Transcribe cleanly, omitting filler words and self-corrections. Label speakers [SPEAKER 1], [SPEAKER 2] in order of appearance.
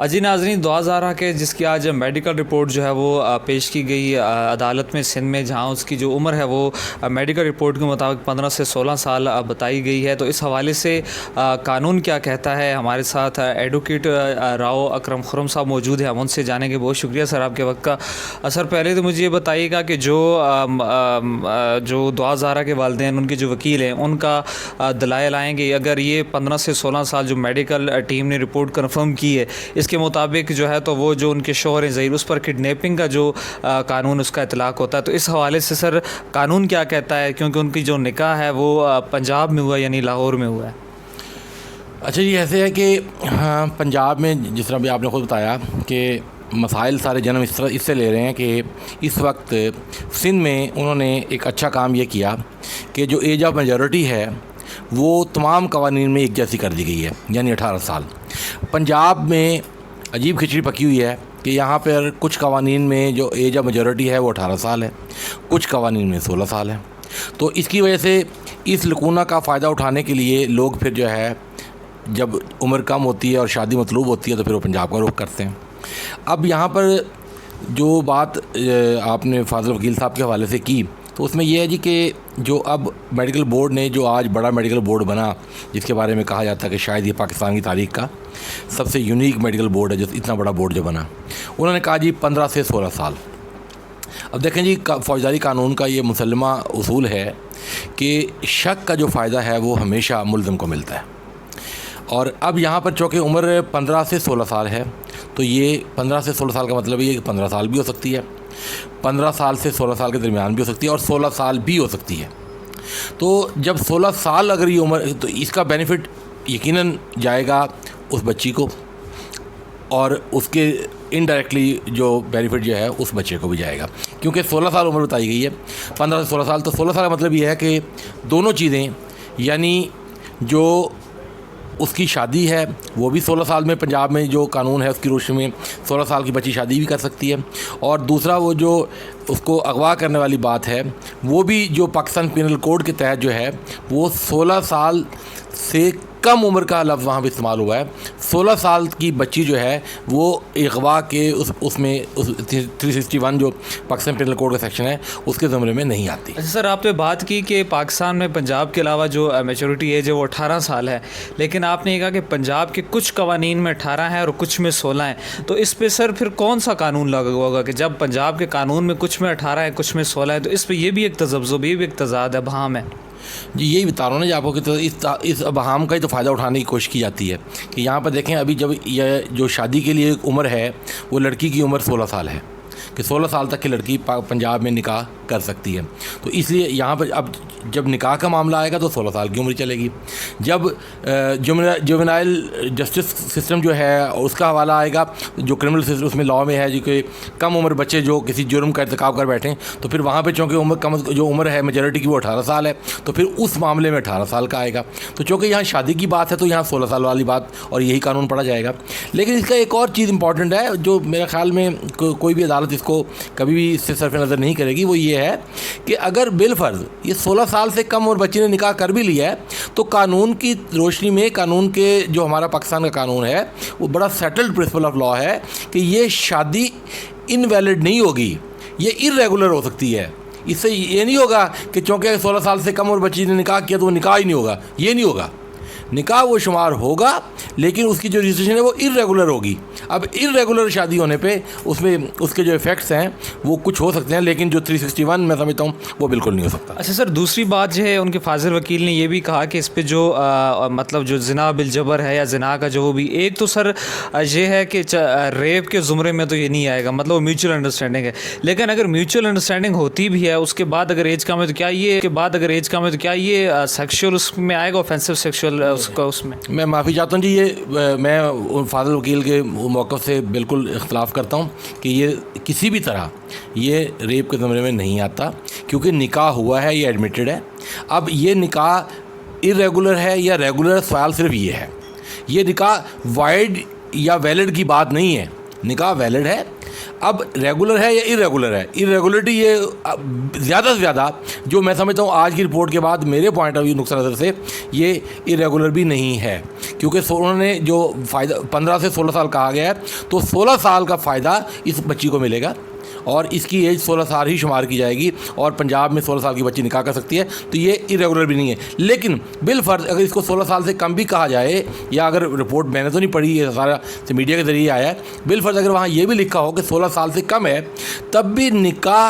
[SPEAKER 1] अजी नाज़रीन, दुआ ज़ारा के जिसकी आज मेडिकल रिपोर्ट जो है वो पेश की गई अदालत में सिंध में, जहां उसकी जो उम्र है वो मेडिकल रिपोर्ट के मुताबिक 15 से 16 साल बताई गई है। तो इस हवाले से कानून क्या कहता है, हमारे साथ एडवोकेट राव अकरम खुर्रम साहब मौजूद हैं। हम उनसे जानेंगे। बहुत शुक्रिया सर आपके वक्त का। सर, पहले तो मुझे ये बताइएगा कि जो दुआ ज़ारा के वालिदैन, उनके जो वकील हैं, उनका दलाइल आएंगे अगर ये 15 से 16 साल जो मेडिकल टीम ने रिपोर्ट कन्फर्म की है इसके मुताबिक जो है, तो वो जो उनके शौहर हैं ज़हीर, उस पर किडनैपिंग का जो कानून उसका इतलाक़ होता है। तो इस हवाले से सर कानून क्या कहता है, क्योंकि उनकी जो निकाह है वो पंजाब में हुआ, यानी लाहौर में हुआ है।
[SPEAKER 2] अच्छा जी, ऐसे है कि हाँ, पंजाब में जिस तरह भी आपने खुद बताया कि मसाइल सारे जन्म इससे ले रहे हैं कि इस वक्त सिंध में उन्होंने एक अच्छा काम ये किया कि जो एज ऑफ मेजॉरिटी है वो तमाम कवानीन में एक जैसी कर दी गई है, यानी 18 साल। पंजाब में अजीब खिचड़ी पकी हुई है कि यहाँ पर कुछ कवानीन में जो एज ऑफ मेजॉरिटी है वो 18 साल है, कुछ कवानीन में 16 साल है। तो इसकी वजह से इस लकूना का फ़ायदा उठाने के लिए लोग फिर जो है, जब उम्र कम होती है और शादी मतलूब होती है तो फिर वो पंजाब का रुख करते हैं। अब यहाँ पर जो बात आपने फाज़िल वकील साहब के हवाले से की, तो उसमें यह है जी कि जो अब मेडिकल बोर्ड ने, जो आज बड़ा मेडिकल बोर्ड बना, जिसके बारे में कहा जाता है कि शायद ये पाकिस्तान की तारीख़ का सबसे यूनिक मेडिकल बोर्ड है, जो इतना बड़ा बोर्ड जो बना, उन्होंने कहा जी 15 से 16 साल। अब देखें जी, फ़ौजदारी कानून का ये मुसल्लमा उसूल है कि शक का जो फ़ायदा है वो हमेशा मुल्ज़िम को मिलता है। और अब यहाँ पर चूँकि उम्र 15 से 16 साल है, तो ये 15 से 16 साल का मतलब ये कि 15 साल भी हो सकती है, 15 साल से 16 साल के दरमियान भी हो सकती है, और 16 साल भी हो सकती है। तो जब 16 साल अगर ये उम्र, तो इसका बेनिफिट यकीनन जाएगा उस बच्ची को, और उसके इनडायरेक्टली जो बेनिफिट जो है उस बच्चे को भी जाएगा, क्योंकि 16 साल उम्र बताई गई है, 15 से 16 साल। तो 16 साल का मतलब ये है कि दोनों चीज़ें, यानी जो उसकी शादी है वो भी 16 साल में, पंजाब में जो कानून है उसकी रोशनी में 16 साल की बच्ची शादी भी कर सकती है, और दूसरा वो जो उसको अगवा करने वाली बात है वो भी जो पाकिस्तान पिनल कोड के तहत जो है वो 16 साल से कम उम्र का लफ्ज़ वहाँ पर इस्तेमाल हुआ है। 16 साल की बच्ची जो है वो अगवा के उसमें 361 जो पाकिस्तान पिनल कोड का सेक्शन है उसके ज़मरे में नहीं आती।
[SPEAKER 1] अच्छा सर, आपने बात की कि पाकिस्तान में पंजाब के अलावा जो मेचोरिटी एज है वो 18 साल है, लेकिन आपने कहा कि पंजाब के कुछ कवानीन में 18 है और कुछ में 16 है। तो इस पे सर फिर कौन सा कानून लागू होगा कि जब पंजाब के कानून में कुछ में 18 है, कुछ में 16 है, तो इस पर यह भी एक तज़ब्ज़ुब, ये भी एक तज़ाद है, बहाम है
[SPEAKER 2] जी। यही बता रहा हूँ ना जी आपको कि तो इस अबहाम का ही तो फ़ायदा उठाने की कोशिश की जाती है कि यहाँ पर देखें, अभी जब यह जो शादी के लिए उम्र है वो लड़की की उम्र 16 साल है, कि 16 साल तक की लड़की पंजाब में निकाह कर सकती है। तो इसलिए यहाँ पर अब जब निकाह का मामला आएगा तो 16 साल की उम्र चलेगी। जब जुवेनाइल जस्टिस सिस्टम जो है उसका हवाला आएगा, जो क्रिमिनल सिस्टम उसमें लॉ में है जो कि कम उम्र बच्चे जो किसी जुर्म का इर्तिकाब कर बैठें, तो फिर वहाँ पे चूँकि उम्र कम, जो उम्र है मेजॉरिटी की वो 18 साल है, तो फिर उस मामले में 18 साल का आएगा। तो चूँकि यहाँ शादी की बात है तो यहाँ 16 साल वाली बात और यही कानून पढ़ा जाएगा। लेकिन इसका एक और चीज़ इंपॉर्टेंट है जो मेरे ख़्याल में कोई भी अदालत इसको कभी भी इससे सरफ नज़र नहीं करेगी, वो ये है कि अगर बिलफर्ज ये 16 साल से कम उम्र बच्ची ने निकाह कर भी लिया है, तो कानून की रोशनी में, कानून के जो हमारा पाकिस्तान का कानून है वो बड़ा सेटल्ड प्रिंसिपल ऑफ लॉ है कि ये शादी इनवैलिड नहीं होगी, ये इर्रेगुलर हो सकती है। इससे ये नहीं होगा कि चूँकि 16 साल से कम उम्र बच्ची ने निकाह किया तो वो निकाह ही नहीं होगा, ये नहीं होगा। निकाह वो शुमार होगा, लेकिन उसकी जो रजिस्ट्रेशन है वो इर्रेगुलर होगी। अब इर्रेगुलर शादी होने पे उसमें उसके जो इफ़ेक्ट्स हैं वो कुछ हो सकते हैं, लेकिन जो 361 मैं समझता हूँ वो बिल्कुल नहीं हो सकता।
[SPEAKER 1] अच्छा सर, दूसरी बात जो है, उनके फाजिल वकील ने ये भी कहा कि इस पे जो मतलब जो ज़िना बिलजबर है या ज़िना का जो भी, एक तो सर ये है कि रेप के ज़ुमरे में तो ये नहीं आएगा, मतलब वो म्यूचुअल अंडरस्टैंडिंग है। लेकिन अगर म्यूचुअल अंडरस्टैंडिंग होती भी है उसके बाद अगर एज कम है तो क्या ये, के बाद अगर एज कम है तो क्या ये सेक्शुअल उसमें आएगा, ऑफेंसिव सेक्शुअल उसका? उसमें
[SPEAKER 2] मैं माफ़ी चाहता हूँ जी, ये मैं फाजिल वकील के मौक़िफ़ से बिल्कुल इख्तलाफ करता हूँ कि ये किसी भी तरह ये रेप के ज़मरे में नहीं आता, क्योंकि निकाह हुआ है, ये एडमिटेड है। अब ये निकाह इर्रेगुलर है या रेगुलर, सवाल सिर्फ ये है। ये निकाह वाइड या वैलिड की बात नहीं है, निकाह वैलिड है। अब रेगुलर है या इरेगुलर है, इरेगुलरिटी ये ज़्यादा से ज़्यादा जो मैं समझता हूँ आज की रिपोर्ट के बाद मेरे पॉइंट ऑफ व्यू नुक्ता नज़र से ये इरेगुलर भी नहीं है, क्योंकि उन्होंने जो फ़ायदा 15 से 16 साल कहा गया है, तो 16 साल का फ़ायदा इस बच्ची को मिलेगा और इसकी एज 16 साल ही शुमार की जाएगी और पंजाब में 16 साल की बच्ची निकाह कर सकती है, तो ये इरेगुलर भी नहीं है। लेकिन बिल फर्ज अगर इसको 16 साल से कम भी कहा जाए, या अगर रिपोर्ट मैंने तो नहीं पढ़ी, ये सारा मीडिया के ज़रिए आया है, बिल फर्ज अगर वहाँ ये भी लिखा हो कि 16 साल से कम है, तब भी निकाह